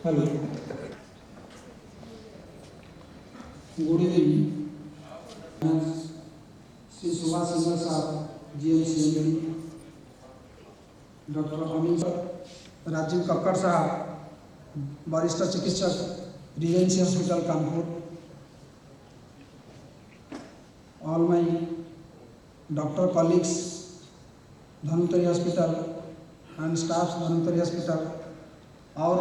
Hello, good evening. Shri Subhash Singh साहब, GMCMD, doctor Amit Rajiv Kakkar साहब, वरिष्ठ चिकित्सक, Regency hospital Kanpur, all my doctor colleagues, Dhanvantari hospital and staff Dhanvantari hospital, और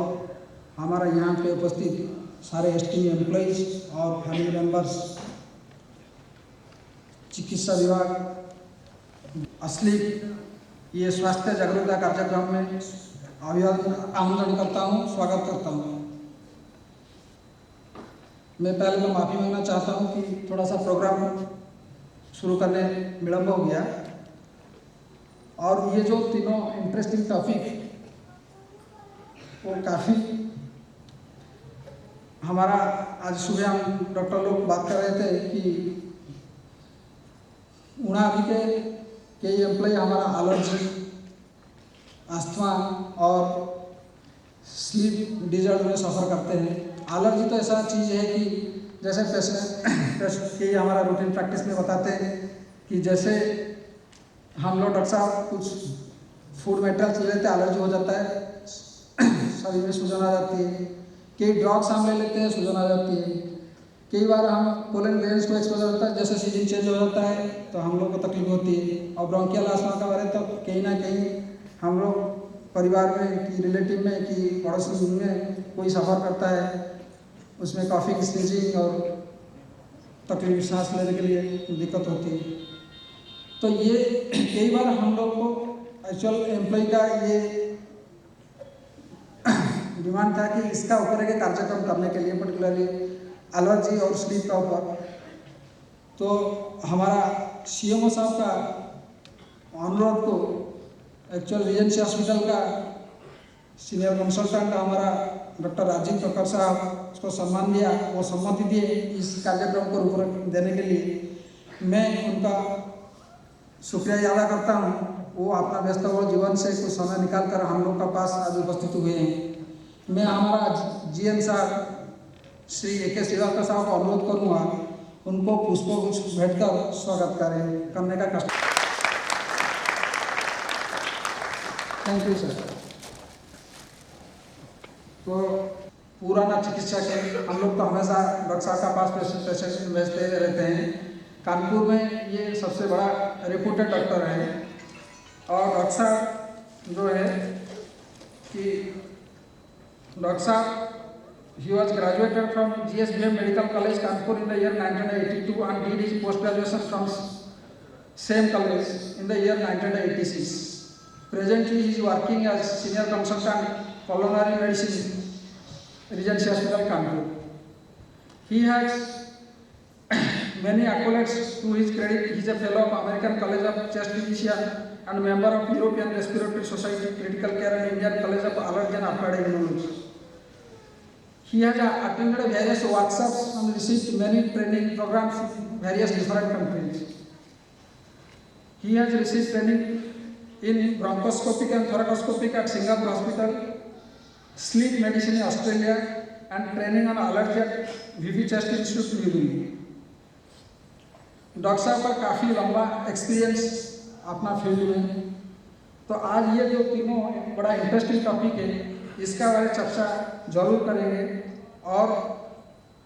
हमारा यहाँ पे उपस्थित सारे STM एम्प्लॉइज और फैमिली मेंबर्स, चिकित्सा विभाग, असली ये स्वास्थ्य जागरूकता कार्यक्रम में अभिवादन आमंत्रण करता हूँ, स्वागत करता हूँ। मैं पहले तो माफ़ी मांगना चाहता हूँ कि थोड़ा सा प्रोग्राम शुरू करने विलम्ब हो गया, और ये जो तीनों इंटरेस्टिंग टॉपिक वो काफ़ी हमारा आज सुबह हम डॉक्टर लोग बात कर रहे थे कि उड़ावी के कई एम्प्लॉय हमारा एलर्जी, अस्थमा और स्लीप डिजॉर्डर में सफ़र करते हैं। एलर्जी तो ऐसा चीज़ है कि जैसे पेशेंट के हमारा रूटीन प्रैक्टिस में बताते हैं कि जैसे हम लोग डॉक्टर साहब कुछ फूड मटेरियल्स ले लेते हैं, एलर्जी हो जाता है, शरीर में सूजन आ जाती है। कई ड्रग्स हम ले लेते हैं, सूजन आ जाती है। कई बार हम पोलन ग्लैंड्स को एक्सपोजर होता है, जैसे सीजन चेंज हो जाता है तो हम लोग को तकलीफ होती है। और ब्रोंकियल आस्थमा का बारे तो कहीं ना कहीं हम लोग परिवार में कि रिलेटिव में कि पड़ोसी में कोई सफ़र करता है, उसमें कॉफिंग, स्नीजिंग और तकलीफ सांस लेने के लिए दिक्कत होती है। तो ये कई बार हम लोग को एक्चुअल एम्प्लॉय का ये डिमांड था कि इसका ऊपर एक कार्यक्रम करने के लिए, पर्टिकुलरली एलर्जी और स्लीप का ऊपर। तो हमारा CMO साहब का अनुरोध को एक्चुअल रीजेंसी हॉस्पिटल का सीनियर कंसल्टेंट हमारा डॉक्टर राजीव कक्कड़ साहब उसको सम्मान दिया, वो सम्मति दिए इस कार्यक्रम को रूपरेखा देने के लिए। मैं उनका शुक्रिया अदा करता हूँ। वो अपना व्यस्तबहुल जीवन से कुछ समय निकाल कर हम लोग का पास आज उपस्थित हुए हैं। मैं हमारा GM साहब श्री AK श्रीवास्तव साहब को अनुरोध करूँगा उनको पुष्पगुच्छ भेंट कर स्वागत करने का कष्ट। Thank you sir. तो पुराना चिकित्सक है, हम लोग तो हमेशा डॉक्टर साहब का पास पेशेंट भेजते रहते हैं। कानपुर में ये सबसे बड़ा रेप्यूटेड डॉक्टर है। और डॉक्टर साहब जो है कि डॉक्टर साहब he was graduated from GSBM Medical College Kanpur in the year 1982 and did his post graduation from same college in the year 1986. Presently he is working as senior consultant pulmonary medicine, Regency Hospital Kanpur. He has many accolades to his credit. He is a fellow of American College of Chest Physician and member of European Respiratory Society Critical Care and Indian College of Allergy and Applied Immunology. He has attended various workshops and received many training programs in various different countries. He has received training in bronchoscopic and thoracoscopic at Singapore Hospital, sleep medicine in Australia, and training on allergy at VV Chest Institute, New Delhi. Doctor साहब का काफ़ी लंबा experience अपना field में। तो आज ये जो तीनों बड़ा इंटरेस्टिंग टॉपिक है, इसका बारे चर्चा जरूर करेंगे। और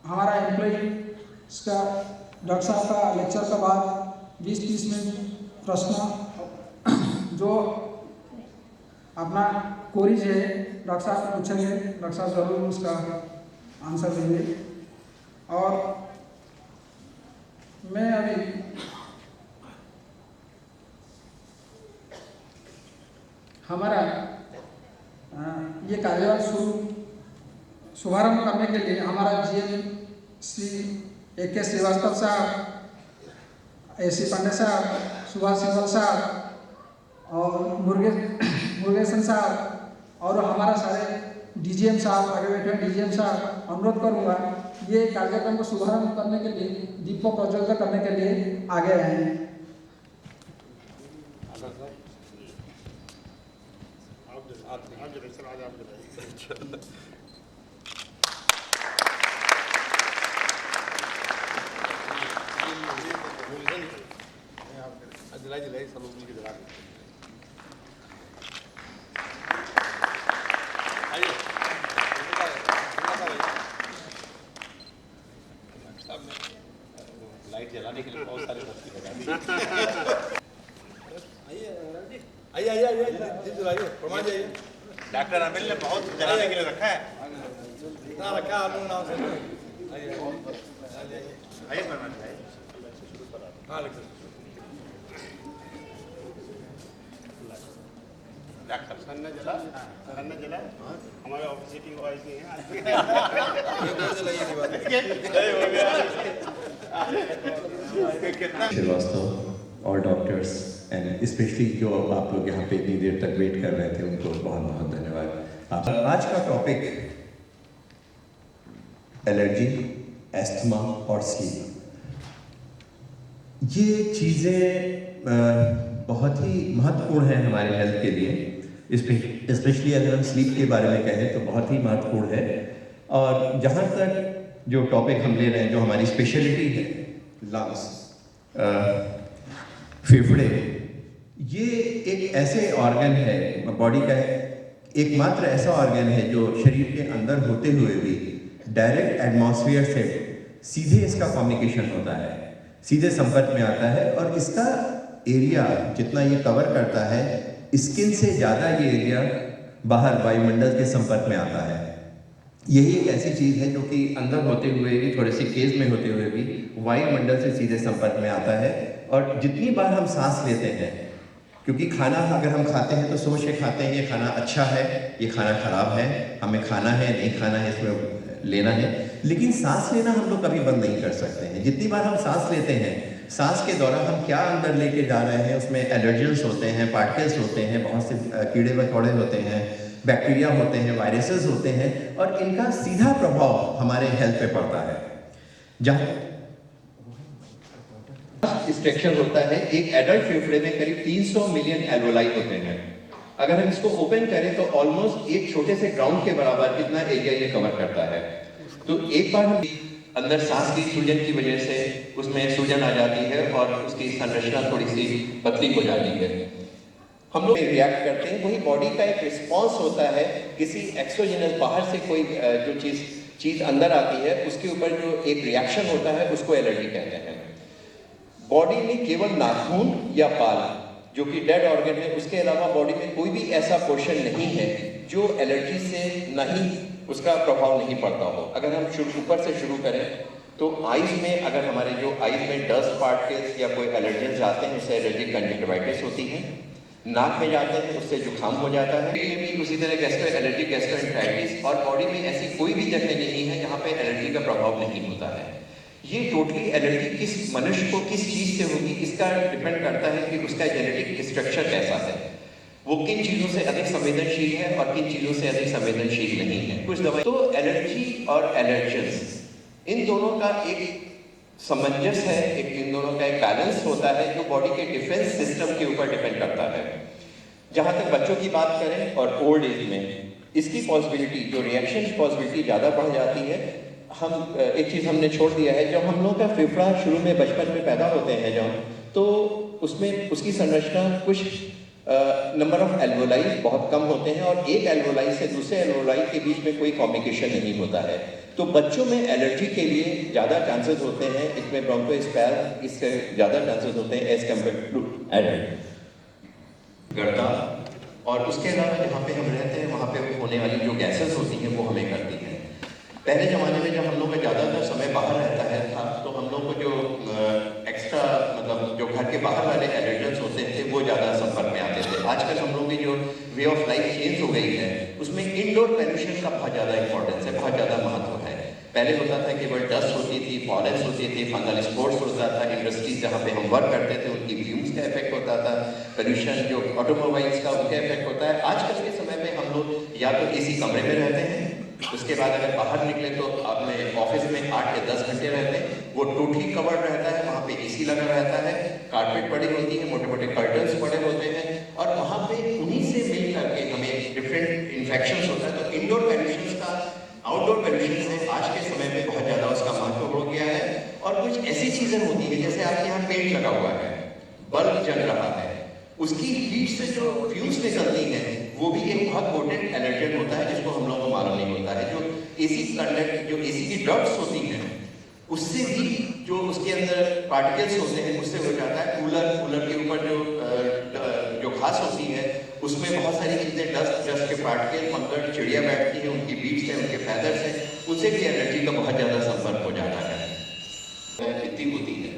हमारा एम्प्लॉय इसका डॉक्टर साहब का लेक्चर के बाद 20-30 मिनट प्रश्न जो अपना क्वेरीज है डॉक्टर साहब से पूछेंगे, डॉक्टर साहब जरूर उसका आंसर देंगे। और मैं अभी हमारा ये कार्यभार शुभारंभ करने के लिए हमारा GM श्री AK श्रीवास्तव साहब, AC पांडे साहब, सुभाष सिंह साहब और मुरुगेशन साहब और हमारा सारे DGM साहब, आगे बैठे हुए DGM साहब, अनुरोध करूँगा ये कार्यक्रम को शुभारंभ करने के लिए, दीपों प्रज्वलित करने के लिए आगे आए हैं। जिलाई सब लोग मिलकर जला आइए लाइट जलाने के लिए बहुत सारे बत्ती लगा दी। आइए आइए आइए आइए प्रमाण जाइए। डॉक्टर अमिल ने बहुत जलाने के लिए रखा है, इतना रखा आप लोग नाम से। आइए आइए प्रमाण जाइए। हाँ डॉक्टर सन्ना जला हमारे ऑफिस मीटिंग वाइज नहीं है श्रीवास्तव और डॉक्टर्स एंड स्पेशली जो आप लोग यहाँ पे इतनी देर तक वेट कर रहे थे उनको बहुत बहुत धन्यवाद। आज का टॉपिक एलर्जी, एस्थमा और स्लीप। ये चीज़ें बहुत ही महत्वपूर्ण हैं हमारे हेल्थ के लिए, स्पेशली अगर हम स्लीप के बारे में कहें तो बहुत ही महत्वपूर्ण है। और जहाँ तक जो टॉपिक हम ले रहे हैं, जो हमारी स्पेशलिटी है, लंग्स, फेफड़े, ये एक ऐसे ऑर्गन है, बॉडी का एकमात्र ऐसा ऑर्गन है जो शरीर के अंदर होते हुए भी डायरेक्ट एटमॉस्फेयर से सीधे इसका कम्युनिकेशन होता है, सीधे संपर्क में आता है। और इसका एरिया जितना ये कवर करता है, स्किन से ज़्यादा ये एरिया बाहर वायुमंडल के संपर्क में आता है। यही एक ऐसी चीज़ है जो कि अंदर होते हुए भी, थोड़े से केस में होते हुए भी वायुमंडल से सीधे संपर्क में आता है। और जितनी बार हम सांस लेते हैं, क्योंकि खाना अगर हम खाते हैं तो सोच के खाते हैं ये खाना अच्छा है, ये खाना खराब है, हमें खाना है नहीं खाना है, इसमें लेना है, लेकिन सांस लेना हम लोग कभी बंद नहीं कर सकते हैं। जितनी बार हम सांस लेते हैं, सांस के दौरान हम क्या अंदर लेके जा रहे हैं, उसमें एलर्जेंस होते हैं, पार्टिकल्स होते हैं, बहुत से कीड़े मकोड़े होते हैं, बैक्टीरिया होते हैं, वायरसेस होते हैं, और इनका सीधा प्रभाव हमारे हेल्थ पे पड़ता है। जहाँ स्ट्रक्चर होता है, एक एडल्ट फेफड़े में करीब 300 मिलियन एल्वोलाई होते हैं। अगर हम इसको ओपन करें तो ऑलमोस्ट एक छोटे से ग्राउंड के बराबर इतना एरिया ये कवर करता है। तो एक बार हम अंदर सांस की सूजन की वजह से उसमें सूजन आ जाती है और उसकी संरचना थोड़ी सी पतली हो जाती है, हम लोग रिएक्ट करते हैं। वही बॉडी का एक रिस्पॉन्स होता है, किसी एक्सोजेनस बाहर से कोई जो चीज़ अंदर आती है उसके ऊपर जो एक रिएक्शन होता है उसको एलर्जी कहते हैं। बॉडी में केवल नाखून या बाल जो कि डेड ऑर्गन है, उसके अलावा बॉडी में कोई भी ऐसा पोर्शन नहीं है जो एलर्जी से नहीं उसका प्रभाव नहीं पड़ता हो। अगर हम ऊपर से शुरू करें तो आइज में, अगर हमारे जो आइज में डस्ट पार्टिकल्स या कोई एलर्जेंस आते हैं उससे एलर्जिक कंजक्टिवाइटिस होती है। नाक में जाते हैं उससे जुकाम हो जाता है, ये भी उसी तरह एलर्जिक गैस्ट्रोएंटेराइटिस। और बॉडी में ऐसी कोई भी जगह नहीं है जहाँ पे एलर्जी का प्रभाव नहीं होता है। ये टोटली एलर्जी किस मनुष्य को किस चीज़ से होगी इसका डिपेंड करता है कि उसका जेनेटिक स्ट्रक्चर कैसा है, वो किन चीज़ों से अधिक संवेदनशील है और किन चीज़ों से अधिक संवेदनशील नहीं है। कुछ दवाई तो एलर्जी और एलर्जेंस इन दोनों का एक सामंजस्य है, इन दोनों का एक बैलेंस होता है जो बॉडी के डिफेंस सिस्टम के ऊपर डिपेंड करता है। जहाँ तक बच्चों की बात करें और ओल्ड एज में इसकी पॉसिबिलिटी, जो रिएक्शन की पॉसिबिलिटी ज़्यादा बढ़ जाती है। हम एक चीज़ हमने छोड़ दिया है, जब हम लोगों का फेफड़ा शुरू में बचपन में पैदा होते हैं जब, तो उसमें उसकी संरचना कुछ नंबर ऑफ एल्वोलाई बहुत कम होते हैं और एक एल्वोलाई से दूसरे एल्वोलाई के बीच में कोई कम्युनिकेशन नहीं होता है। तो बच्चों में एलर्जी के लिए ज़्यादा चांसेस होते हैं, इसमें ब्रोंकोस्पैज्म इससे ज़्यादा चांसेस होते हैं एज कम्पेयर टू एडल्ट। गर्दा और उसके अलावा जहाँ पे हम रहते हैं वहाँ पे होने वाली जो गैसेस होती हैं वो हमें करती हैं। पहले ज़माने में जब हम लोग का ज़्यादातर समय बाहर रहता है था तो हम लोग को जो एक्स्ट्रा मतलब जो घर के बाहर वाले एलर्जेंस होते थे वो ज़्यादा संपर्क में आते थे। आजकल हम लोग की जो वे ऑफ लाइफ चेंज हो गई है उसमें इंडोर पोल्यूशन का बहुत ज़्यादा इंपॉर्टेंस है, बहुत ज़्यादा महत्व है। पहले होता था केवल डस्ट होती थी, पॉलेंस होती थी, फंगल स्पोर्ट्स होता था, इंडस्ट्रीज जहाँ पे हम वर्क करते थे उनकी फ्यूम्स का इफेक्ट होता था, पोल्यूशन जो ऑटोमोबाइल्स का उनका इफेक्ट होता है। आजकल के समय में हम लोग या तो एसी कमरे में रहते हैं, उसके बाद अगर बाहर निकले तो अपने ऑफिस में 8 या 10 घंटे रहते हैं, वो टोटली कवर्ड रहता है, वहाँ पे एसी लगा रहता है, कारपेट पड़ी होती है, मोटे मोटे कर्टन्स पड़े होते हैं और वहाँ पे उन्हीं से मिल करके हमें डिफरेंट इन्फेक्शंस होता है। तो इंडोर पोल्यूशन का आउटडोर पोल्यूशन से आज के समय में बहुत ज़्यादा उसका महत्व हो गया है। और कुछ ऐसी चीज़ें होती हैं जैसे आपके यहाँ पेंट लगा हुआ है, बल्ब जल रहा है, उसकी हीट से जो फ्यूम्स निकलती हैं वो भी एक बहुत पोटेंट एलर्जेंट होता है जिसको हम लोगों को मालूम नहीं होता है। जो एसी कंडक्ट, जो एसी की डक्ट्स होती हैं उससे भी जो उसके अंदर पार्टिकल्स होते हैं उससे हो जाता है। कूलर के ऊपर जो घास होती है उसमें बहुत सारी चीजें, डस्ट के पार्टिकल, फंगस, चिड़िया बैठती है, उनकी बीट्स हैं, उनके फैदर्स हैं, उनसे भी एलर्जी का बहुत ज्यादा संपर्क हो जाता है। इतनी होती है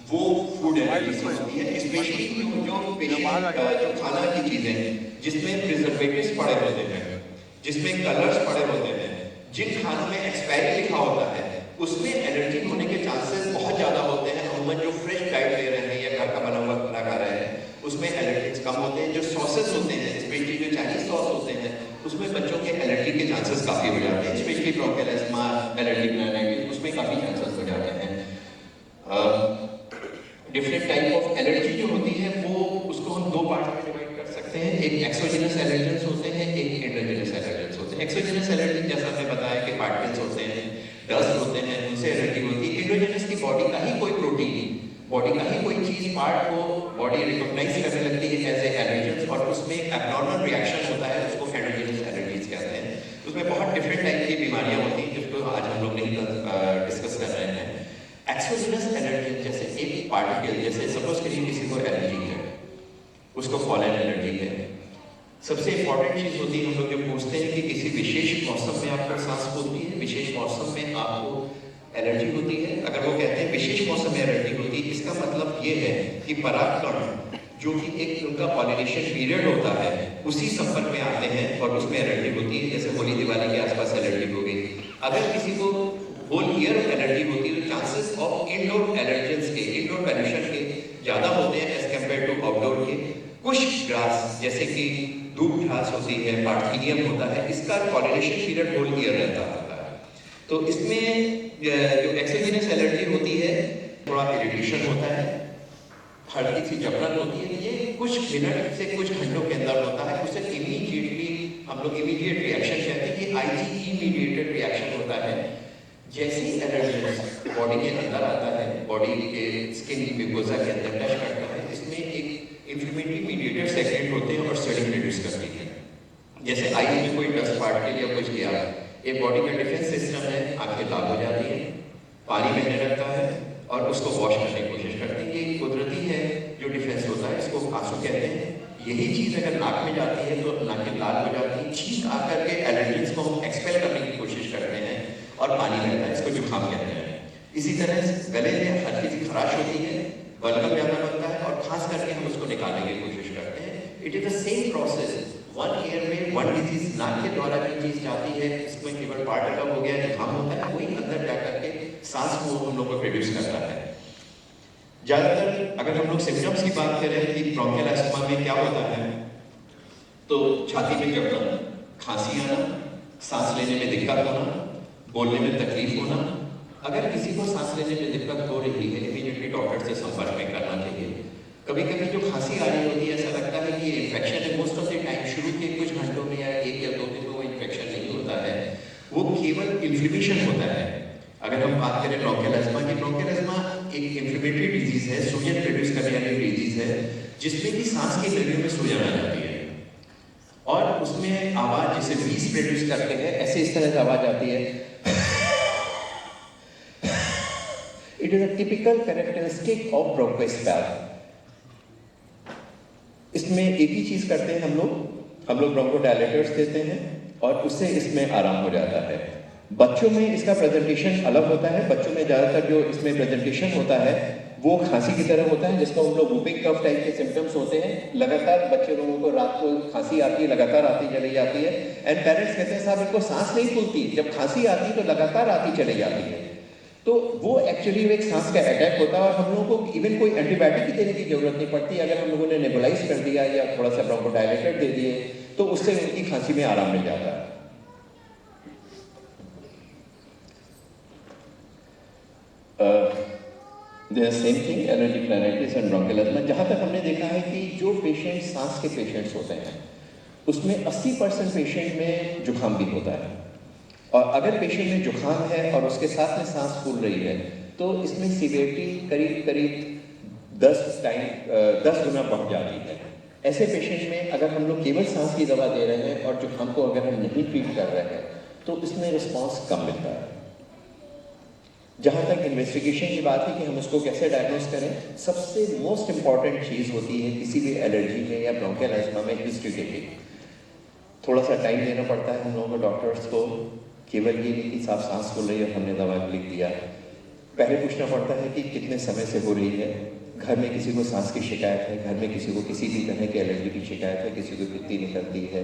वो फूड एलर्जी से होती है, स्पेशली जो पेशेंट जो खाना की चीजें हैं जिसमें प्रिजर्वेटिव्स पड़े होते हैं, जिसमें कलर्स पड़े होते हैं, जिन खानों में एक्सपायरी लिखा होता है उसमें एलर्जी होने के चांसेस बहुत ज्यादा होते हैं। अमूमन जो फ्रेश डाइट ले रहे हैं या घर का बना हुआ खाना खा रहे हैं उसमें एलर्जीज कम होते हैं। जो सॉसेस होते हैं, स्पेशली जो चाइनीज सॉस होते हैं, उसमें बच्चों के एलर्जी के चांसेस काफी हो जाते हैं, specially bronchial asthma, allergic rhinitis, उसमें काफी चांसेस हो जाते हैं। डिफरेंट टाइप ऑफ एलर्जी जो होती है वो उसको हम दो पार्ट में डिवाइड कर सकते हैं। एक एक्सोजेनस एलर्जेंस होते हैं, एक एंडोजेनस एलर्जेंस होते हैं। एक्सोजेनस एलर्जी जैसा हमने बताया कि पार्टिकल्स होते हैं, डस्ट होते हैं, उनसे एलर्जी होती है। एंडोजेनस की बॉडी का ही कोई प्रोटीन, बॉडी का ही कोई चीज पार्ट को बॉडी रिकॉग्नाइज करने लगती है एज ए एलर्जेंस और उसमें एब्नॉर्मल रिएक्शन होता है, उसको एंडोजेनस एलर्जीज कहते हैं। उसमें बहुत डिफरेंट टाइप की बीमारियां होती हैं जिसको आज हम लोग नहीं डिस्कस कर रहे हैं। एक्सोजेनस एलर्जी जैसे एक पार्टिकल, जैसे सपोज करिए किसी को एलर्जी है, उसको पॉलन एलर्जी है। सबसे इंपॉर्टेंट चीज होती है, हम लोग जो पूछते हैं कि किसी विशेष मौसम में आपको सांस फूलती है, विशेष मौसम में आपको एलर्जी होती है। अगर वो कहते हैं विशेष मौसम में एलर्जी होती है, इसका मतलब ये है कि परागकण जो कि एक उनका पॉलिनेशन पीरियड होता है उसी संपर्क में आते हैं और उसमें एलर्जी होती है। जैसे होली दिवाली के आसपास एलर्जी हो गई। अगर किसी को होल ईयर एलर्जी होती है तो चांसेस ऑफ इंडोर एलर्जेंस के, इंडोर पोल्यूशन के ज्यादा होते हैं एज कम्पेयर टू आउटडोर के। कुछ ग्रास जैसे कि धूप घास होती है, पार्थीनियम होता है, इसका पॉलिनेशन पीरियड होल ईयर रहता है। तो इसमें जो एक्सोजेनस एलर्जी होती है थोड़ा इरिटेशन होता है, हल्की सी जकड़न होती है, ये कुछ मिनट से कुछ घंटों के अंदर होता है। उसे इमीडिएटली हम लोग इमीडिएट रिएक्शन कहते हैं, ये आईजीई मीडिएटेड रिएक्शन होता है। जैसे ही एलर्जेंस बॉडी के अंदर आता है, बॉडी के स्किन म्यूकोसा के अंदर टच करता है, इसमें एक इन्फ्लेमेटरी मीडिएटर सेक्रेट होते हैं और स्वेलिंग रिड्यूस करती है। जैसे आई में कोई डस्ट पार्टिकल या कुछ गया, एक बॉडी का डिफेंस सिस्टम है, आंखें लाल हो जाती है, पानी बहने लगता है और उसको वॉश करने की कोशिश करते हैं। ये कुदरती है जो डिफेंस होता है, इसको आंसू कहते हैं। यही चीज अगर नाक में जाती है तो नाकें लाल हो जाती है, छींक आकर के एलर्जीज को हम एक्सपेल करने की कोशिश करते हैं और पानी बहता है, इसको जुकाम कहते हैं। इसी तरह गले में हल्की सी खराश होती है, बलगम ज्यादा बनता है और खास करके हम उसको निकालने की कोशिश करते हैं। It is the same process, one year में वन डिजीज नाक के द्वारा जो चीज जाती है, इसमें केवल पार्ट अलग हो गया, जुकाम होता है, वही अंदर जाकर के सांस को हम लोग को प्रोड्यूस करता है। ज्यादातर अगर हम लोग सिम्टम्स की बात करें कि ब्रोंकियल अस्थमा में क्या होता है, तो छाती में जकड़न, खांसी आना, सांस लेने में दिक्कत होना, बोलने में तकलीफ होना। अगर किसी को सांस लेने में दिक्कत हो रही है, इमीडिएटली डॉक्टर से संपर्क में करना चाहिए। कभी कभी जो खांसी आ रही होती है, ऐसा लगता है कि ये इन्फेक्शन है। मोस्ट ऑफ द टाइम शुरू के कुछ घंटों में या एक या दो दिन में वो इन्फेक्शन नहीं होता है, वो केवल इन्फ्लेमेशन होता है। अगर हम बात करें ब्रोंकियल अस्थमा की, ब्रोंकियल अस्थमा एक इन्फ्लेमेटरी डिजीज है, सूजन प्रोड्यूस करने वाली डिजीज है, जिसमें कि सांस की नलियों में सूजन आ जाती है और उसमें आवाज जैसे व्हीज प्रोड्यूस करते हैं, ऐसे इस तरह से आवाज आती है। It is a typical characteristic of bronchospasm. इसमें एक ही चीज करते हैं हम लोग ब्रोंकोडायलेटर्स देते हैं और उससे इसमें आराम हो जाता है। बच्चों में इसका प्रेजेंटेशन अलग होता है। बच्चों में ज्यादातर जो इसमें प्रेजेंटेशन होता है वो खांसी की तरह होता है, जिसको हम लोग वूपिंग कफ टाइप के सिम्टम्स होते हैं। लगातार बच्चे लोगों को रात को खांसी आती है, लगातार आती चली जाती है, एंड पेरेंट्स कहते हैं साहब इनको सांस नहीं फूलती। जब खांसी आती है तो लगातार आती चली जाती है, तो वो एक्चुअली एक सांस का अटैक होता है और हम लोगों को इवन कोई एंटीबायोटिक ही देने की जरूरत नहीं पड़ती। अगर हम लोगों ने नेबुलाइज कर दिया या थोड़ा सा ब्रोंकोडायलेटर दे दिए तो उससे उनकी खांसी में आराम मिल जाता है। Same thing allergic rhinitis and bronchial asthma. जहाँ तक हमने देखा है कि जो पेशेंट सांस के पेशेंट्स होते हैं उसमें 80% पेशेंट में जुकाम भी होता है, और अगर पेशेंट में जुकाम है और उसके साथ में सांस फूल रही है तो इसमें सीवियरिटी करीब 10 गुना बढ़ जाती है। ऐसे पेशेंट में अगर हम लोग केवल सांस की दवा दे रहे हैं और जुकाम को अगर हम नहीं ट्रीट कर रहे हैं तो इसमें रिस्पॉन्स कम मिलता है। जहाँ तक इन्वेस्टिगेशन की बात है कि हम उसको कैसे डायग्नोस करें, सबसे मोस्ट इंपॉर्टेंट चीज़ होती है किसी भी एलर्जी में या ब्रोंकियल अस्थमा में हिस्ट्री टेकिंग। थोड़ा सा टाइम देना पड़ता है हम लोगों को, डॉक्टर्स को। केवल ये नहीं कि साफ सांस फूल रही है और हमने दवा लिख दिया। पहले पूछना पड़ता है कि कितने समय से हो रही है, घर में किसी को सांस की शिकायत है, घर में किसी को किसी भी तरह की एलर्जी की शिकायत है, किसी को पित्ती निकलती है।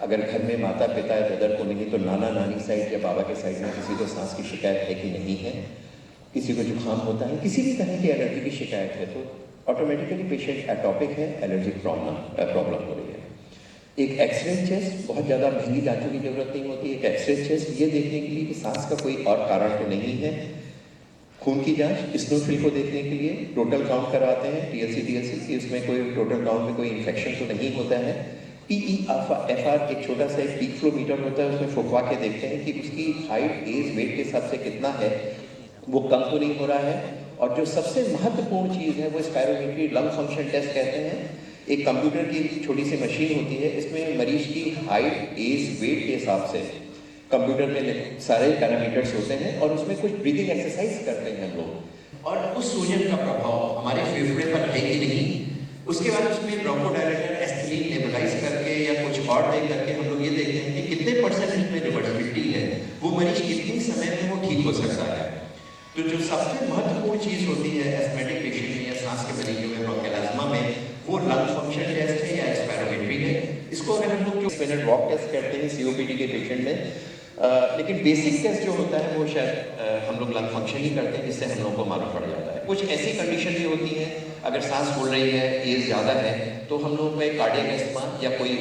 अगर घर में माता पिता या ब्रदर को नहीं तो नाना नानी साइड या बाबा के साइड में किसी को सांस की शिकायत है कि नहीं है, किसी को जुकाम होता है, किसी भी तरह की एलर्जी की शिकायत है, तो ऑटोमेटिकली पेशेंट एटॉपिक है, एलर्जिक प्रॉब्लम हो रही है। एक एक्सरे चेस्ट, बहुत ज़्यादा महंगी जांचों की जरूरत नहीं होती। एक एक्सरे चेस्ट ये देखने के लिए कि सांस का कोई और कारण तो नहीं है। खून की जांच स्नोफिल को देखने के लिए टोटल काउंट करवाते हैं, TLC की, उसमें कोई टोटल काउंट में कोई इन्फेक्शन तो नहीं होता है। PEFR एक छोटा सा एक पीक फ्लो मीटर होता है, उसमें फुकवा के देखते हैं कि उसकी हाइट, एज, वेट के हिसाब से कितना है, वो कम तो नहीं हो रहा है। और जो सबसे महत्वपूर्ण चीज़ है वो स्पायरोमेट्री लंग फंक्शन टेस्ट कहते हैं। एक कंप्यूटर की छोटी सी मशीन होती है, इसमें मरीज की हाइट, एज, वेट के हिसाब से कंप्यूटर में सारे पैरामीटर्स होते हैं और उसमें कुछ ब्रीदिंग एक्सरसाइज करते हैं हम लोग। और उस सूजन का प्रभाव हमारे फेफड़े पर है कि नहीं, उसके बाद उसमें ब्रोंकोडायलेटर एस्पिरिन नेबुलाइज करके या कुछ और दे करके हम लोग ये देखते हैं कि कितने परसेंट इसमें रिवर्सिबिलिटी है, वो मरीज कितने समय में वो ठीक हो सकता है। तो जो सबसे महत्वपूर्ण चीज़ होती है एस्थमेटिक पेशेंट में या सांस के मरीजों में ब्रोंकियल अस्थमा में, वो लंग फंक्शन टेस्ट है या स्पायरोमेट्री है। इसको अगर हम लोग 6 मिनट वॉक टेस्ट करते हैं COPD के पेशेंट में, लेकिन बेसिक टेस्ट जो होता है वो शायद हम लोग लंग फंक्शन ही करते हैं, जिससे हम लोगों को मालूम पड़ जाता है। कुछ ऐसी कंडीशन भी होती है, अगर सांस फूल रही है, एज ज़्यादा है, तो हम लोग में कार्डियक अस्थमा या कोई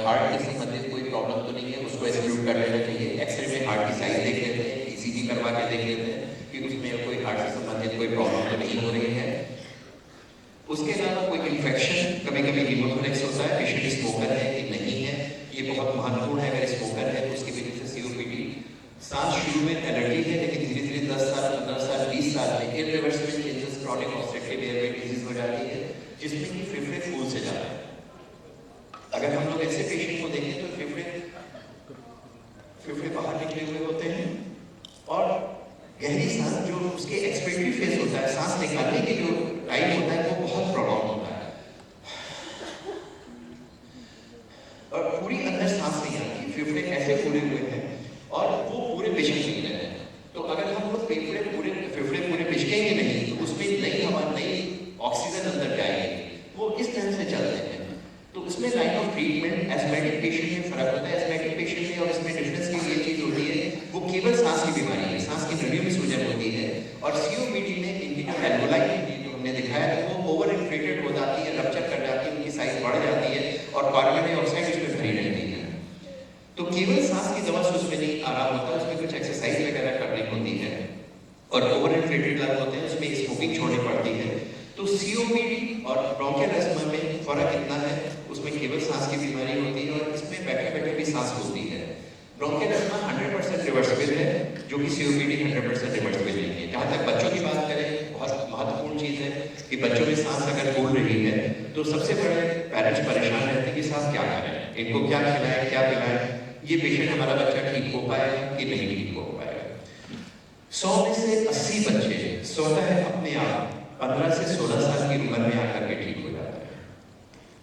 हार्ट के संबंधित कोई प्रॉब्लम तो नहीं है, उसको एक्सक्लूड कर लेना चाहिए। एक्सरे में हार्ट की साइज देख लेते हैं, ECG करवा के देख लेते हैं कि उसमें कोई हार्ट से संबंधित कोई प्रॉब्लम तो नहीं हो रही है। उसके अलावा कोई इन्फेक्शन, कभी कभी हीमोथोरेक्स होता है, पेशेंट स्मोकर है कि नहीं है, ये बहुत महत्वपूर्ण है। अगर स्मोकर है तो उसकी वजह से COPD। सांस शुरू में एलर्जी है, लेकिन धीरे धीरे 10 साल, 15 साल, 20 साल में irreversible changes, chronic obstructive airway disease हो जाती है, जिसमें कि फेफड़े फूल से जाते हैं। अगर हम लोग ऐसे पेशेंट को देखें तो फेफड़े बाहर निकले हुए होते हैं और गहरी सांस, जो उसके एक्सपेक्टेड फेज होता है, सांस निकालने के जो टाइम होता है वो बहुत प्रॉब्लम होता है और पूरी अंदर सांस नहीं आती, फेफड़े ऐसे फूले हुए हैं और वो पूरे पिचक नहीं रहे हैं। तो अगर हम लोग फेफड़े पूरे पिचकेंगे नहीं तो उसमें नई हवा, नई ऑक्सीजन अंदर जाएगी, वो इस तरह से चलते हैं। तो उसमें line of treatment asthmatic patient में फर्क होता है। एस्थमेटिक पेशेंट में और इसमें डिफरेंस की ये चीज होती है, वो केवल सांस की बीमारी है, सांस की नलियों में सूजन होती है। और COPD में इनकी जो एल्वोलाई जो हमने दिखाया है वो ओवर इन्फ्लेटेड हो जाती है, रप्चर कर जाती है, उनकी साइज बढ़ जाती है और कार्बन डाइऑक्साइड इसमें भरी रहती है। तो केवल सांस की दवा से उसमें नहीं आराम होता, उसमें कुछ एक्सरसाइज वगैरह करनी होती है और ओवर इन्फ्लेटेड लंग होते हैं, उसमें स्मोकिंग छोड़नी पड़ती है। तो COPD और ब्रोंकियल अस्थमा में फर्क इतना है, उसमें केवल सांस की बीमारी होती है और इसमें बैठे बैठे भी सांस होती है। ब्रोंकियल अस्थमा 100% रिवर्सिबल है, जो कि COPD 100% रिवर्सिबल नहीं है। जहाँ तक बच्चों की बात करें, बहुत महत्वपूर्ण चीज़ है कि बच्चों में सांस अगर फूल रही है तो सबसे बड़े पेरेंट्स परेशान रहते हैं कि सांस क्या करें, इनको क्या खिलाएं, क्या पिलाएं, ये पेशेंट हमारा बच्चा ठीक हो पाएगा कि नहीं ठीक हो पाएगा। 100 में से 80 बच्चे स्वतः अपने आप 15 से 16 साल की उम्र में आकर के ठीक हो जाते हैं।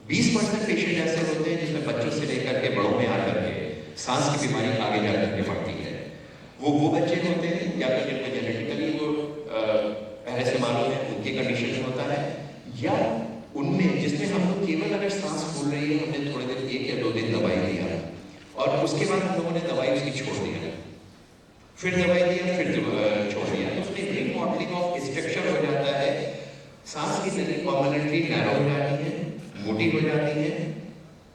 20% पेशेंट ऐसे होते हैं जिसमें बच्चों से लेकर के बड़ों में आकर के सांस की बीमारी आगे जाकर के बढ़ती है। वो बच्चे होते हैं या तो जिनमें जेनेटिकली वो पहले से मालूम है, उनकी कंडीशन में होता है, या उनमें जिसमें हम लोग केवल अगर सांस फूल रही है, हमने थोड़े दिन 1 या 2 दिन दवाई दिया और उसके बाद हम लोगों ने दवाई उसकी छोड़ दिया, फिर दवाई दिया, फिर छोड़ दिया, तो उसमें रिमॉडलिंग ऑफ स्ट्रक्चर हो जाता है। सांस की नली परमानेंटली नैरो हो जाती है, मोटी हो जाती है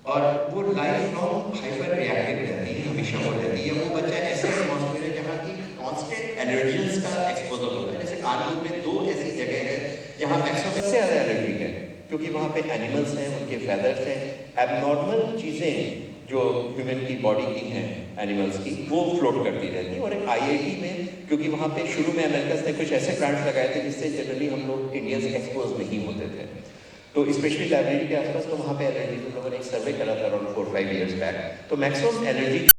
और वो लाइफ लॉन्ग हाइपर रिएक्टिव रहती है, हमेशा हो रहती है। वो बच्चा ऐसे एटमॉस्फेयर है जहाँ की कांस्टेंट एलर्जेंस का एक्सपोजर होता है। जैसे कानपुर में 2 ऐसी जगह है जहाँ मैक्सिमम सबसे ज़्यादा एलर्जी है, क्योंकि वहाँ पे एनिमल्स हैं, उनके फेदर्स हैं, एबनॉर्मल चीज़ें जो ह्यूमन की बॉडी की हैं एनिमल्स की, वो फ्लोट करती रहती है। और एक IIT में, क्योंकि वहाँ पे शुरू में अमेरिकन ने कुछ ऐसे प्लांट्स लगाए थे जिससे जनरली हम लोग इंडियंस एक्सपोज नहीं होते थे, तो स्पेशली लाइब्रेरी के आसपास, तो वहाँ पे एलर्जी हम लोगों ने एक सर्वे करा था अराउंड 4-5 years बैक, तो मैक्सिमम एलर्जी